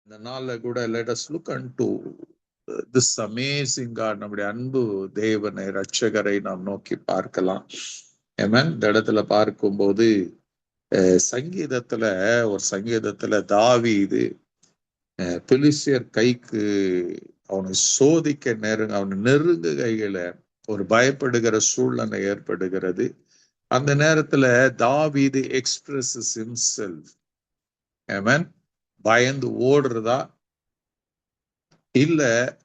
இந்த நாள்ல கூட let us look unto this amazing God, நம்முடைய அன்பு தேவனை ரட்சகரை நாம் நோக்கி பார்க்கலாம். ஆமென். இந்த இடத்துல பார்க்கும்போது சங்கீதத்துல ஒரு சங்கீதத்துல தாவீது பெலிஸ்தியர் கைக்கு அவனை சோதிக்க அவனை நெருங்குகையில ஒரு பயப்படுகிற சூழ்நிலை ஏற்படுகிறது. அந்த நேரத்துல தாவீது எக்ஸ்பிரஸஸ் ஹிம்செல்ஃப். ஆமென். பயந்து ஓடுறதா இல்ல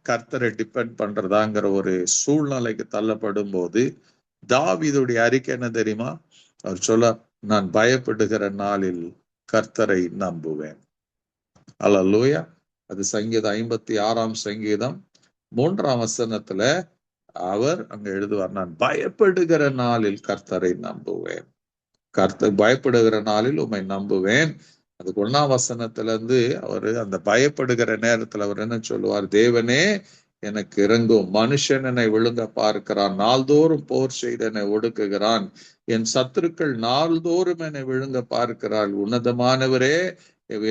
கர்த்தரை டிபெண்ட் பண்றதாங்கிற ஒரு சூழ்நிலைக்கு தள்ளப்படும் போது தாவீதுடைய அறிக்கை என்ன தெரியுமா? அவர் சொல்ல, நான் பயப்படுகிற நாளில் கர்த்தரை நம்புவேன். அல்லேலூயா. அது சங்கீதம் 56 சங்கீதம் 3 அவர் அங்க எழுதுவார், நான் பயப்படுகிற நாளில் கர்த்தரை நம்புவேன். கர்த்தர் பயப்படுகிற நாளில் உம்மை நம்புவேன். அதுக்கு 1 அவரு அந்த பயப்படுகிற நேரத்துல அவர் என்ன சொல்லுவார்? தேவனே எனக்கு இறங்கும், மனுஷன் என்னை விழுங்க பார்க்கிறான், நாள்தோறும் போர் செய்து என்னை ஒடுக்குகிறான், என் சத்துருக்கள் நாள்தோறும் என்னை விழுங்க பார்க்கிறாள், உன்னதமானவரே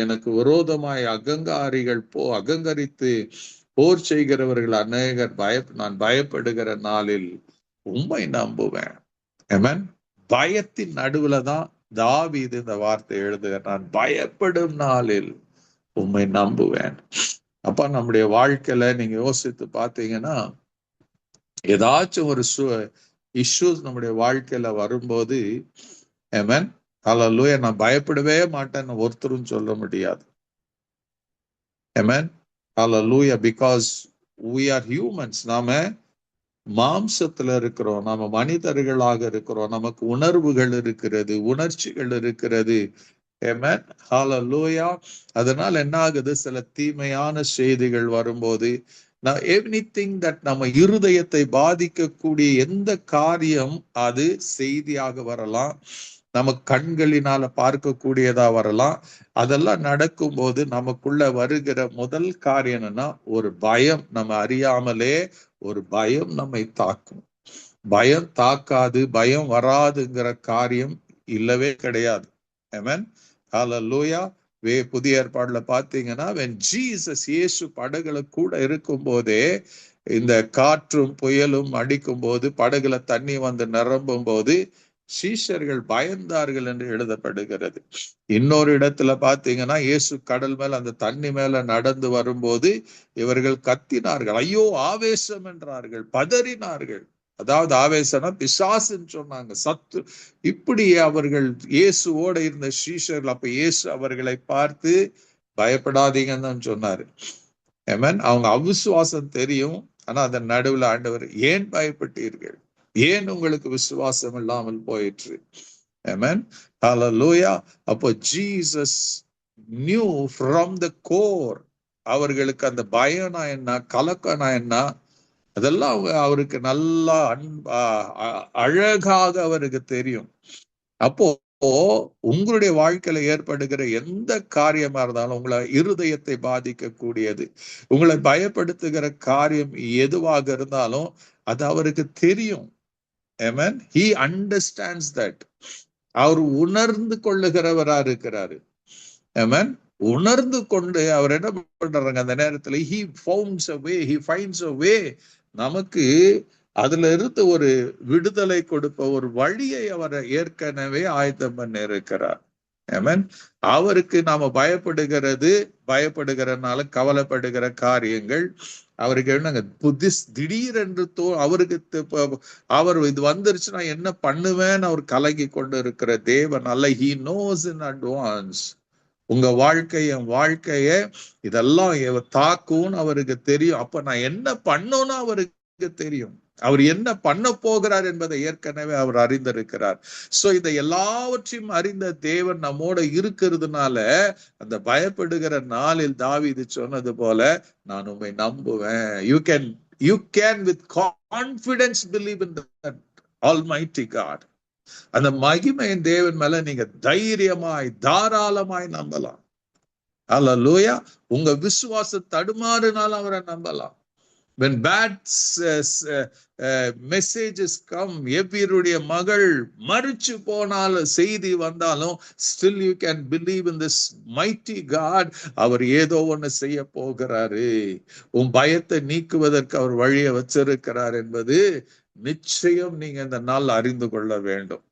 எனக்கு விரோதமாய் அகங்காரிகள் அகங்கரித்து போர் செய்கிறவர்கள் அநேகர் நான் பயப்படுகிற நாளில் உம்மை நம்புவேன். ஆமென். பயத்தின் நடுவுலதான் தாவீது இந்த வார்த்தை எழுதுக, நான் பயப்படும் நாளில் உம்மை நம்புவேன். அப்ப நம்முடைய வாழ்க்கையில நீங்க யோசித்து பார்த்தீங்கன்னா ஏதாச்சும் ஒரு இஷ்யூஸ் நம்முடைய வாழ்க்கையில வரும்போது ஆமென், ஹல்லேலூயா, நான் பயப்படவே மாட்டேன்னு ஒருத்தரும் சொல்ல முடியாது. ஆமென், ஹல்லேலூயா. Because we are humans. நாம மாம்சத்துல இருக்கிறோம், நாம மனிதர்களாக இருக்கிறோம், நமக்கு உணர்வுகள் இருக்கிறது, உணர்ச்சிகள் இருக்கிறது. ஆமென், ஹல்லேலூயா. அதனால என்ன ஆகுது? சில தீமையான செய்திகள் வரும்போது எனிதிங் தட் நம்ம இருதயத்தை பாதிக்கக்கூடிய எந்த காரியம் அது செய்தியாக வரலாம், நம்ம கண்களினால பார்க்கக்கூடியதா வரலாம். அதெல்லாம் நடக்கும்போது நமக்குள்ள வருகிற முதல் காரியம் என்னன்னா ஒரு பயம். நம்ம அறியாமலே ஒரு பயம் நம்மை தாக்கும். பயம் தாக்காது, பயம் வராதுங்கிற காரியம் இல்லவே கிடையாது. ஆமென், ஹல்லேலூயா. புதிய ஏற்பாடுல பாத்தீங்கன்னா when Jesus இயேசு படகுல கூட இருக்கும் போதே இந்த காற்றும் புயலும் அடிக்கும் போது படகுல தண்ணி வந்து நிரம்பும் போது சீஷர்கள் பயந்தார்கள் என்று எழுதப்படுகிறது. இன்னொரு இடத்துல பாத்தீங்கன்னா இயேசு கடல் மேல அந்த தண்ணி மேல நடந்து வரும்போது இவர்கள் கத்தினார்கள், ஐயோ ஆவேசம் என்றார்கள், பதறினார்கள். அதாவது ஆவேசம்னா பிசாசுன்னு சொன்னாங்க, சத்து. இப்படி அவர்கள் இயேசுவோட இருந்த சீஷர்கள், அப்ப இயேசு அவர்களை பார்த்து பயப்படாதீங்கன்னு தான் சொன்னாரு. ஆமென். அவங்க அவிசுவாசம் தெரியும், ஆனா அதன் நடுவுல ஆண்டவர், ஏன் பயப்பட்டீர்கள், ஏன் உங்களுக்கு விசுவாசம் இல்லாமல் போயிற்று? ஆமென், ஹல்லேலூயா. அப்போ Jesus new from the core. அவர்களுக்கு அந்த பயம்னா என்ன, கலக்கம்னா என்ன, அதெல்லாம் அவருக்கு நல்லா அழகாக அவருக்கு தெரியும். அப்போ உங்களுடைய வாழ்க்கையில ஏற்படுகிற எந்த காரியமா இருந்தாலும் உங்களை இருதயத்தை பாதிக்கக்கூடியது, உங்களை பயப்படுத்துகிற காரியம் எதுவாக இருந்தாலும் அது அவருக்கு தெரியும். ஆமென், he understands that. அவர் உணர்ந்து கொள்ளுகிறவரா இருக்கிறாரு. ஆமென், உணர்ந்து கொண்டு அவர் என்ன பண்றாங்க அந்த நேரத்துல he finds a way. நமக்கு அதுல இருந்து ஒரு விடுதலை கொடுப்ப ஒரு வழியை அவர் ஏற்கனவே ஆயத்தம் பண்ணி இருக்கிறார். ஆமென். அவருக்கு நாம பயப்படுகிறனால கவலைப்படுகிற காரியங்கள் அவருக்கு என்னங்க திடீரென்று அவருக்கு அவர் இது வந்துருச்சுன்னா என்ன பண்ணுவேன்னு அவர் கலங்கி கொண்டு இருக்கிற தேவன் அல்ல. he knows in advance. உங்க என் வாழ்க்கைய இதெல்லாம் தாக்கும்னு அவருக்கு தெரியும். அப்ப நான் என்ன பண்ணணும்னு அவருக்கு தெரியும். அவர் என்ன பண்ண போகிறார் என்பதை ஏற்கனவே அவர் அறிந்திருக்கிறார். சோ இதை எல்லாவற்றையும் அறிந்த தேவன் நம்மோட இருக்கிறதுனால அந்த பயப்படுகிற நாளில் தாவீது சொன்னது போல, நான் உம்மை நம்புவேன். you can with confidence believe in that almighty God. அந்த மகிமையின் தேவன் மேல நீங்க தைரியமாய் தாராளமாய் நம்பலாம். அல்லேலூயா. உங்க விசுவாசம் தடுமாறுனாலும் அவரை நம்பலாம். when bad messages come, எவ்விருடைய மகள் மரிச்சு போனாலும் செய்தி வந்தாலும் still you can believe in this mighty God. அவர் ஏதோ ஒண்ணு செய்ய போகிறாரு, உன் பயத்தை நீக்குவதற்கு அவர் வழியை வச்சிருக்கிறார் என்பது நிச்சயம் நீங்க இந்த நாள் அறிந்து கொள்ள வேண்டும்.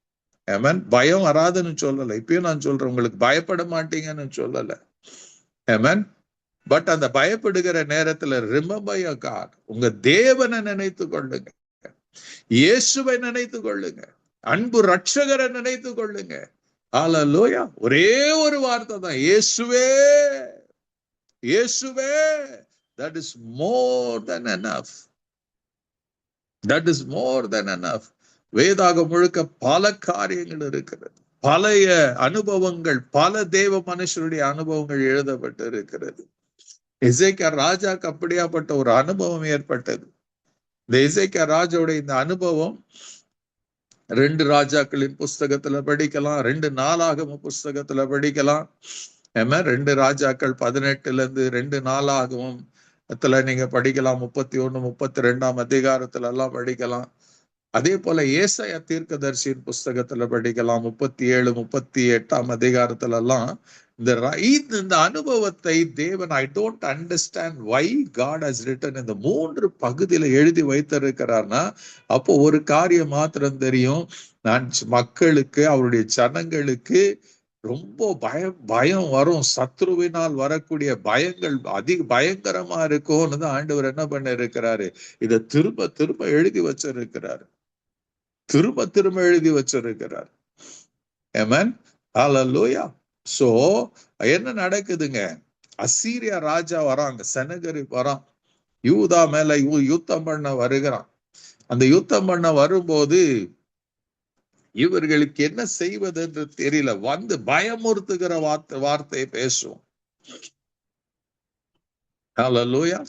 ஆமென். பயம் வராதுன்னு சொல்லல, இப்பயும் நான் சொல்றேன், உங்களுக்கு பயப்பட மாட்டீங்கன்னு சொல்லல. ஆமென். பட் அந்த பயப்படுகிற நேரத்துல ரிமெம்பர் யுவர் காட், உங்க தேவனை நினைத்து கொள்ளுங்க, இயேசுவை நினைத்து கொள்ளுங்க, அன்பு ரட்சகரை நினைத்து கொள்ளுங்க. ஹல்லேலூயா. ஒரே ஒரு வார்த்தை தான், இயேசுவே இயேசுவே. that is more than enough. that is more than enough. வேதாகம் முழுக்க பல காரியங்கள் இருக்கிறது, பழைய அனுபவங்கள், பல தேவ மனுஷருடைய அனுபவங்கள் எழுதப்பட்டு இருக்கிறது. எசேக்கியா ராஜாக்கு அப்படியாப்பட்ட ஒரு அனுபவம் ஏற்பட்டது. இந்த எசேக்கியா ராஜாவுடைய இந்த அனுபவம் 2 ராஜாக்களின் புஸ்தகத்துல படிக்கலாம், 2 நாளாகம புஸ்தகத்துல படிக்கலாம். 2 ராஜாக்கள் 18 2 நாளாகவும் நீங்க படிக்கலாம், 31 32 அதிகாரத்துல எல்லாம் படிக்கலாம். அதே போல ஏசாயா தீர்க்கதரிசியின் புஸ்தகத்துல படிக்கலாம், 37 38 அதிகாரத்துல எல்லாம் இந்த அனுபவத்தை தேவன், I don't understand why God has written இந்த 3 பகுதியில எழுதி வைத்திருக்கிறார்னா, அப்போ ஒரு காரியம் மாத்திரம் தெரியும், நான் மக்களுக்கு, அவருடைய ஜனங்களுக்கு ரொம்ப பயம் வரும், சத்ருவினால் வரக்கூடிய பயங்கள் அதிக பயங்கரமா இருக்கும்னு தான் ஆண்டவர் என்ன பண்ண இருக்கிறாரு, இதை திரும்ப திரும்ப எழுதி வச்சிருக்கிறாரு, திரும்ப திரும்ப எழுதி வச்சிருக்கிறார். ஆமென். ஹல்லேலூயா. சோ என்ன நடக்குதுங்க, அசீரியா ராஜா வராங்க, செனகரிப் வரான், யூதா மேல யுத்தம் பண்ண வருகிறான். அந்த யுத்தம் பண்ண வரும்போது இவர்களுக்கு என்ன செய்வது என்று தெரியல, வந்து பயமுறுத்துகிற வார்த்தை பேசுவோம். ஹல்லேலூயா.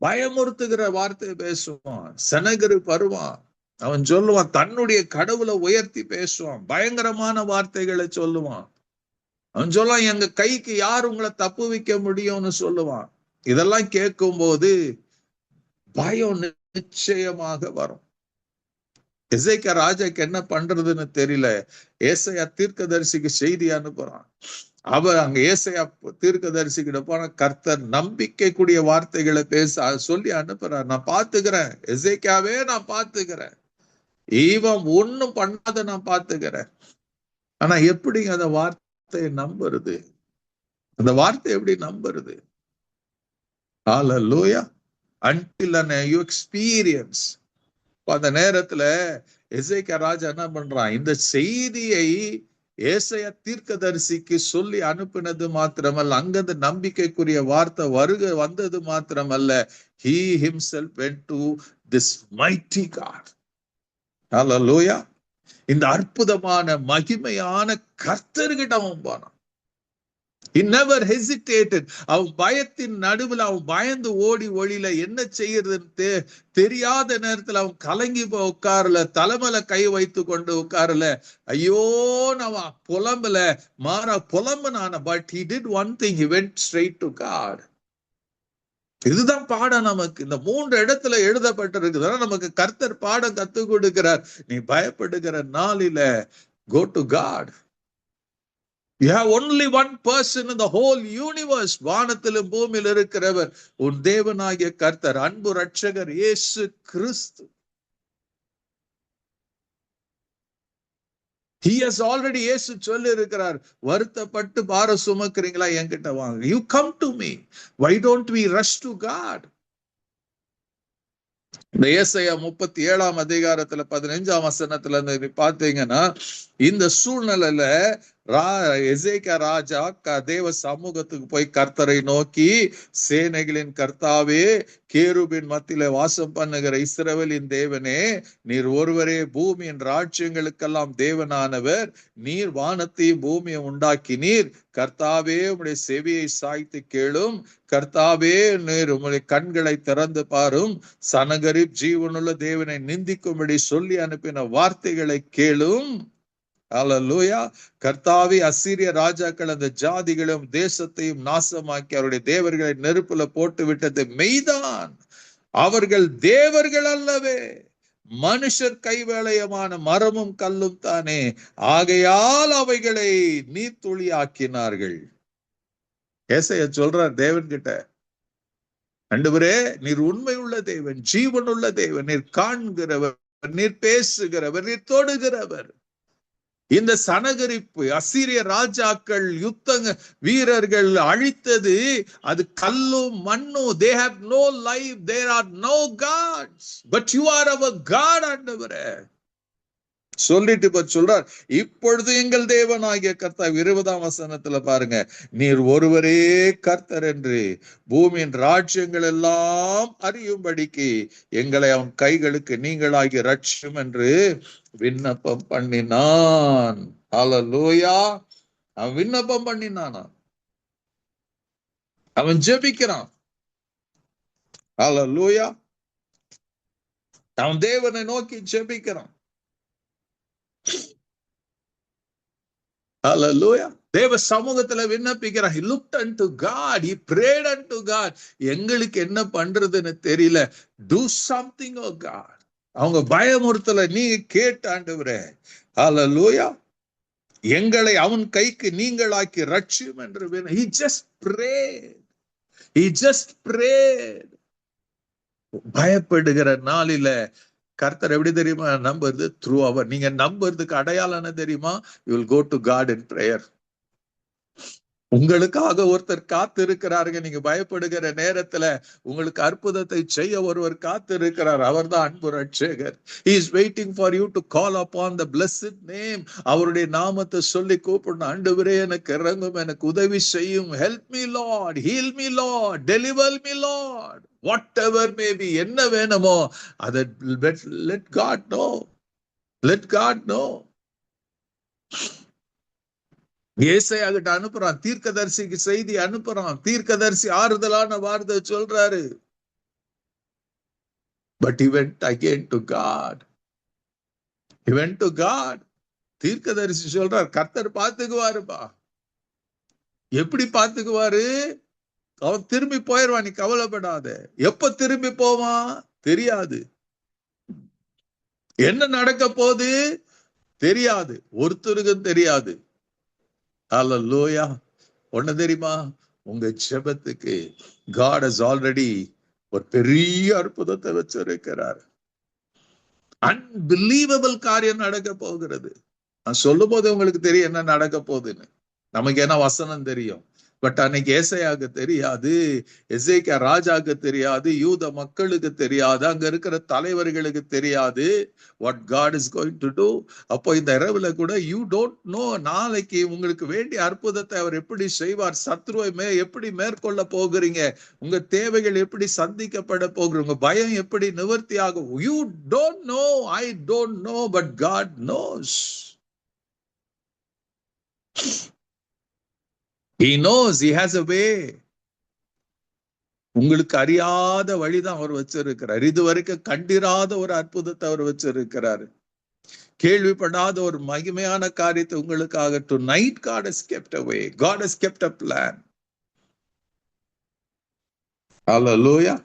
பயமுறுத்துகிற வார்த்தை பேசுவான். செனகரிப் வருவான், அவன் சொல்லுவான், தன்னுடைய கடவுளை உயர்த்தி பேசுவான், பயங்கரமான வார்த்தைகளை சொல்லுவான். அவன் சொல்லுவான், எங்க கைக்கு யார் உங்களை தப்பு வைக்க முடியும்னு சொல்லுவான். இதெல்லாம் கேட்கும் போது பயம் நிச்சயமாக வரும். எசேக்கியா ராஜாக்கு என்ன பண்றதுன்னு தெரியல. ஏசாயா தீர்க்கதரிசிக்கு செய்தி அனுப்புறான். அவர் அங்க ஏசாயா தீர்க்கதரிசிக்கிட்ட போன, கர்த்தர் நம்பிக்கை கூடிய வார்த்தைகளை பேச சொல்லி அனுப்புறார். நான் பாத்துக்கிறேன் எசேக்கியாவே, நான் பாத்துக்கிறேன், இவன் ஒண்ணும் பண்ணாத நான் பாத்துக்கிறேன். ஆனா எப்படி அந்த வார்த்தையை நம்புறது, அந்த வார்த்தை எப்படி நம்புறது? ஹல்லேலூயா. until you experience. அந்த நேரத்துல எசேக்கியா ராஜா என்ன பண்றான், இந்த செய்தியை ஏசாயா தீர்க்கதரிசிக்கு சொல்லி அனுப்பினது மாத்திரமல்ல, அங்கிருந்து நம்பிக்கைக்குரிய வார்த்தை வந்தது மாத்திரமல்ல, he himself went to this mighty God. ஹல்லேலூயா. இந்த அற்புதமான மகிமையான கர்த்தர்கிட்ட அவன் போனான். He never hesitated. அவன் பயத்தின் நடுவில் அவன் பயந்து ஓடி ஒளியில என்ன செய்யறதுன்னு தெரியாத நேரத்துல அவன் கலங்கி உட்காரல, தலைமையில கை வைத்து கொண்டு உட்காரல, ஐயோ நான் புலம்பல, மாறா புலம்புனான. But he did one thing, he went straight to God. இதுதான் பாடம் நமக்கு. இந்த 3 இடத்துல எழுதப்பட்டிருக்குது. நமக்கு கர்த்தர் பாடம் கத்து கொடுக்கிறார். நீ பயப்படுகிற நாளில go to God. You have only one person in the whole universe. வானத்திலும் பூமியில் இருக்கிறவர் உன் தேவனாகிய கர்த்தர், அன்பு ரட்சகர் இயேசு கிறிஸ்து. He has already, இயேசு சொல்லி இருக்கிறார், வருத்தப்பட்டு பாரம் சுமக்கிறீங்களா, என்கிட்ட வாங்க. You come to me. Why don't we rush to God? இந்த ஏசாயா 37 அதிகாரத்துல 15 வசனத்துல பாத்தீங்கன்னா, இந்த சூழ்நிலையில எசேக்கியா ராஜா தேவ சமூகத்துக்கு போய் கர்த்தரை நோக்கி, சேனைகளின் கர்த்தாவே, கேருபின் மத்தியில வாசம் பண்ணுகிற இஸ்ரவேலின் தேவனே, நீர் ஒருவரே பூமியின் ராஜ்யங்களுக்கெல்லாம் தேவனானவர், நீர் வானத்தையும் பூமியை உண்டாக்கினீர். கர்த்தாவே, உம்முடைய செவியை சாய்த்து கேளும். கர்த்தாவே, நீர் உம்முடைய கண்களை திறந்து பாரும். சனகரிப் ஜீவனுள்ள தேவனை நிந்திக்கும்படி சொல்லி அனுப்பின வார்த்தைகளை கேளும். ஹல்லேலூயா. கர்த்தாவே, அசீரிய ராஜாக்கள் அந்த ஜாதிகளும் தேசத்தையும் நாசமாக்கி அவருடைய தேவர்களை நெருப்புல போட்டு விட்டது மெய்தான். அவர்கள் தேவர்கள் அல்லவே, மனுஷர் கைவேளையமான மரமும் கல்லும் தானே, ஆகையால் அவைகளை நீர்த்துளி ஆக்கினார்கள். ஏசாயா சொல்றார் தேவன் கிட்ட, ஆண்டவரே நீர் உண்மை உள்ள தேவன், ஜீவன் உள்ள தேவன், நீர் காண்கிறவர், நீர் பேசுகிறவர், நீர் தொடுகிறவர். இந்த சனகரிப்பு அசீரிய ராஜாக்கள் யுத்த வீரர்கள் அழித்தது அது கல்லும் மண்ணும். they have no life, there are no gods, but you are our God. ஆண்டவரே சொல்லிட்டு இப்ப சொல்றார், இப்பொழுது எங்கள் தேவனாகிய கர்த்தர். 20ஆம் வசனத்துல பாருங்க, நீர் ஒருவரே கர்த்தர் என்று பூமியின் ராஜ்யங்கள் எல்லாம் அறியும்படிக்கு எங்களை அவன் கைகளுக்கு நீங்களாகி ரட்சியும் என்று விண்ணப்பம் பண்ணினான். அல்லேலூயா. அவன் விண்ணப்பம் பண்ணினானா, அவன் ஜெபிக்கிறான். அல்லேலூயா. அவன் தேவனை நோக்கி ஜெபிக்கிறான். Hallelujah. தேவ சமூகத்துல விண்ணப்பிக்கிறான். He looked unto God, he prayed unto God. எங்களுக்கு என்ன பண்றதுன்னு தெரியல, do something, oh God. அவங்க பயமுறுத்தல, நீங்க கேட்ட ஆண்டவரே. Hallelujah. எங்களை அவன் கைக்கு நீங்களாக்கி ரட்சியும் என்று. He just prayed. He just prayed. பயப்படுகிற நாளில கர்த்தர் எப்படி தெரியுமா நம்புறது? த்ரூ அவர். நீங்க நம்புறதுக்கு அடையாளம் என்ன தெரியுமா? You will go to God in prayer. உங்களுக்காக ஒருத்தர் காத்து இருக்கிறாருங்க. நீங்க பயப்படுகிற நேரத்துல உங்களுக்கு அற்புதத்தை செய்ய ஒருவர் காத்து இருக்கிறார். அவர் தான் அன்பு ரட்சகர். He is waiting for you to call upon the blessed name. அவருடைய நாமத்தை சொல்லி கூப்பிடணும். ஆண்டவரே எனக்கு இறங்கும், எனக்கு உதவி செய்யும். Help me Lord, heal me Lord, deliver me Lord. Whatever may be, என்ன வேணுமோ அதை let God know. Let God know. ஏசாயா கிட்ட அனுப்புறான், தீர்க்கதரிசிக்கு செய்தி அனுப்புறான். தீர்க்கதரிசி ஆறுதலான வார்த்தை சொல்றாரு. But he went again to God. He went to God. தீர்க்கதரிசி சொல்றார், கர்த்தர் பாத்துக்குவாருப்பா. எப்படி பாத்துக்குவாரு? அவன் திரும்பி போயிடுவான், நீ கவலைப்படாத. எப்ப திரும்பி போவான் தெரியாது. என்ன நடக்க போகுது தெரியாது, ஒருத்தருக்கும் தெரியாது. அல்லேலூயா. ஒண்ணு தெரியுமா, உங்க ஜெபத்துக்கு God has already ஒரு பெரிய அற்புதத்தை வச்சிருக்கிறார். அன்பிலீவபிள் காரியம் நடக்க போகிறது. நான் சொல்லும் போது உங்களுக்கு தெரியும் என்ன நடக்க போகுதுன்னு. நமக்கு என்ன வசனம் தெரியும், பட் அன்னைக்கு ஏசாயாக்கு தெரியாது, எசேக்கியா ராஜாக்கு தெரியாது, யூத மக்களுக்கு தெரியாது, அங்க இருக்கிற தலைவர்களுக்கு தெரியாது what God is going to do. அப்போ இந்த இரவுல கூட you don't know நாளைக்கு உங்களுக்கு வேண்டிய அற்புதத்தை அவர் எப்படி செய்வார், சத்ருவை எப்படி மேற்கொள்ள போகிறீங்க, உங்க தேவைகள் எப்படி சந்திக்கப்பட போகிறீங்க, உங்க பயம் எப்படி நிவர்த்தி ஆகும். You don't know, I don't know, but God knows. He knows, he has a way. உங்களுக்கு அறியாத வழிதான் அவர் வச்சிருக்கிறார். இதுவரைக்கும் கண்டிராத ஒரு அற்புதத்தை அவர் வச்சிருக்கிறார். கேள்விப்படாத ஒரு மகிமையான காரியத்தை உங்களுக்காக tonight God has kept away. God has kept a plan. Hallelujah.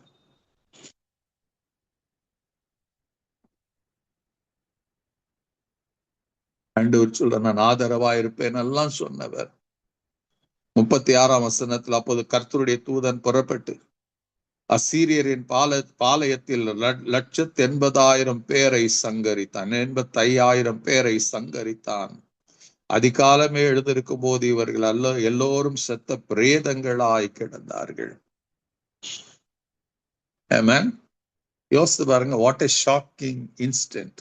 ஆண்டவர் சொல்ற, நான் ஆதரவா இருப்பேன் எல்லாம் சொன்னவர். 36ஆம் வசனத்தில், அப்போது கர்த்தருடைய தூதன் புறப்பட்டு அசீரியரின் பாளையத்தில் 180,000 பேரை சங்கரித்தான். 85,000 பேரை சங்கரித்தான். அதிகாலமே எழுந்திருக்கும் போது இவர்கள் எல்லோரும் செத்த பிரேதங்களாய் கிடந்தார்கள். ஆமென். யோசித்து பாருங்க, வாட் எ ஷாக்கிங் இன்ஸ்டன்ட்.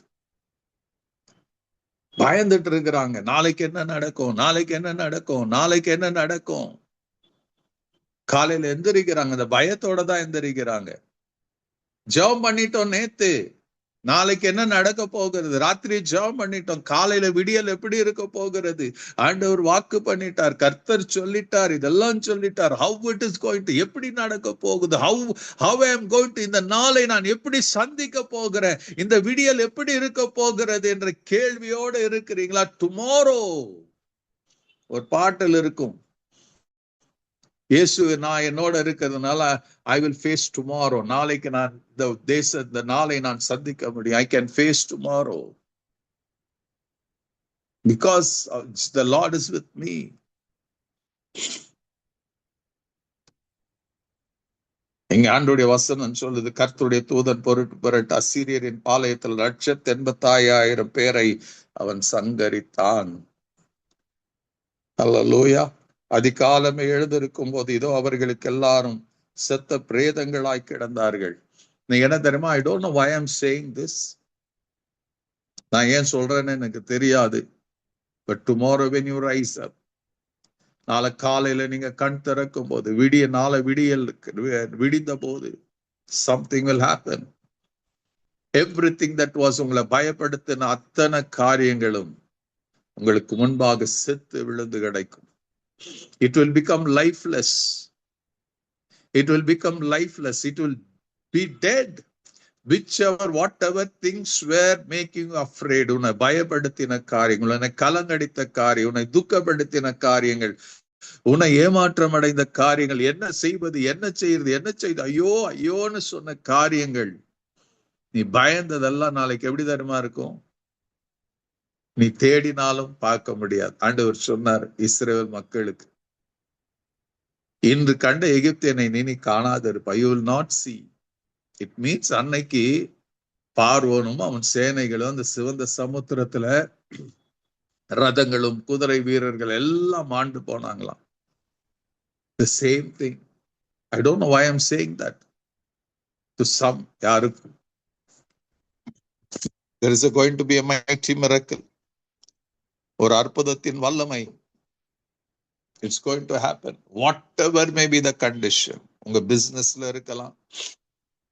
பயந்துட்டு இருக்கிறாங்க, நாளைக்கு என்ன நடக்கும், நாளைக்கு என்ன நடக்கும், நாளைக்கு என்ன நடக்கும். காலையில எந்திரிக்கிறாங்க, இந்த பயத்தோட தான் எந்திரிக்கிறாங்க. ஜெபம் பண்ணிட்டோம் நேத்து, நாளைக்கு என்ன நடக்க போகிறது. ராத்திரி ஜெபம் பண்ணிட்டோம், காலையில விடியல் எப்படி இருக்க போகிறது. ஆண்டவர் வாக்கு பண்ணிட்டார், கர்த்தர் சொல்லிட்டார், இதெல்லாம் சொல்லிட்டார். how it is going to, எப்படி நடக்க போகுது, how I am going to, இந்த நாளை நான் எப்படி சந்திக்க போகிறேன், இந்த விடியல் எப்படி இருக்க போகிறது என்ற கேள்வியோடு இருக்கிறீங்களா? டுமாரோ ஒரு பாட்டில் இருக்கும், இயேசு நான் என்னோட இருக்கிறதுனால ஐ வில் ஃபேஸ் டுமாரோ. நாளைக்கு நான் இந்த நாளை நான் சந்திக்க முடியும். I can face tomorrow because the Lord is with me. இங்க ஆண்டுடைய வசனம் சொல்லுது, கர்த்தருடைய தூதன் பொருட்டு அசீரியரின் பாளையத்தில் 185,000 பேரை அவன் சங்கரித்தான். அல்லேலூயா. அதிகாலமே எழுந்திருக்கும் போது இதோ அவர்களுக்கு எல்லாரும் செத்த பிரேதங்களாய் கிடந்தார்கள். நீங்க என்ன தெரியுமா? I don't know why I am saying this. நான் ஏன் சொல்றேன்னு எனக்கு தெரியாது. But tomorrow when you rise up, நாளை காலையில நீங்க கண் திறக்கும் போது, விடிந்த போது something will happen. Everything that was உங்களை பயப்படுத்தின அத்தனை காரியங்களும் உங்களுக்கு முன்பாக செத்து விழுந்து கிடைக்கும். It will become lifeless. It will become lifeless. It will be dead. Whatever things were making you afraid, உன்னை பயப்படுத்தின காரியங்கள், உன்னை கலங்கடித்த காரியம், உன்னை துக்கப்படுத்தின காரியங்கள், உன்னை ஏமாற்றம் அடைந்த காரியங்கள், என்ன செய்வது, என்ன செய்து ஐயோ ஐயோன்னு சொன்ன காரியங்கள், நீ பயந்ததெல்லாம் நாளைக்கு எப்படி தருமா இருக்கும்? நீ தேடினாலும் பார்க்க முடியாது. ஆண்டவர் சொன்னார் இஸ்ரவேல் மக்களுக்கு, இன்று கண்ட எகிப்தியனை நீ காணாத இருப்ப. You will not see. It means அன்னைக்கு பார்வோனும் அவன் சேனைகளும் அந்த சிவந்த சமுத்திரத்துல ரதங்களும் குதிரை வீரர்கள் எல்லாம் ஆண்டு போனாங்களாம். The same thing. I don't know why I'm saying that. To some, யாருக்கும் there is going to be a mighty miracle. ஒரு அற்புதத்தின் வல்லமை. It's going to happen. Whatever may be the condition. உங்க பிசினஸ்ல இருக்கலாம்,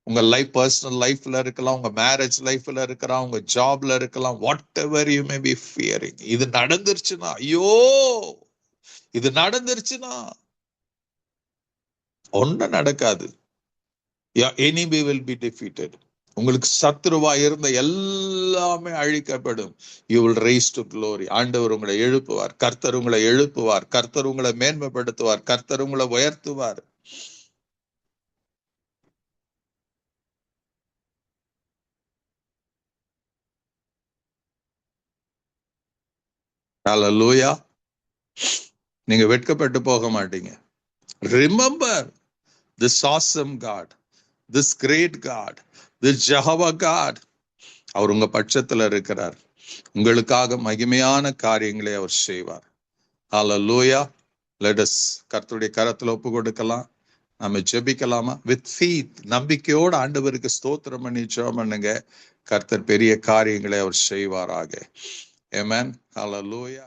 உங்க பர்சனல் லைஃப்ல இருக்கலாம், உங்க மேரேஜ் லைஃப்ல இருக்கலாம், உங்க ஜாப்ல இருக்கலாம். whatever you may be fearing, இது நடந்துருச்சுன்னா, ஐயோ இது நடந்துருச்சுன்னா ஒன்னும் நடக்காது. Your enemy will be defeated. உங்களுக்கு சத்துருவா இருந்த எல்லாமே அழிக்கப்படும். You will rise to glory. ஆண்டவர் உங்களை எழுப்புவார், கர்த்தர் உங்களை எழுப்புவார், கர்த்தர் உங்களை மேன்மைப்படுத்துவார், கர்த்தர் உங்களை உயர்த்துவார். Hallelujah. நீங்க வெட்கப்பட்டு போக மாட்டீங்க. Remember this awesome God, this great God, this Jehovah God. அவர் உங்க பட்சத்துல இருக்கிறார். உங்களுக்காக மகிமையான காரியங்களை அவர் செய்வார். Hallelujah. Let us கர்த்தருடைய கரத்துல ஒப்பு கொடுக்கலாம். நம்ம ஜெபிக்கலாமா? With faith, நம்பிக்கையோடு ஆண்டவருக்கு ஸ்தோத்திரம் பண்ணி ஜெபம் பண்ணுங்க. கர்த்தர் பெரிய காரியங்களை அவர் செய்வாராக. Amen. Hallelujah.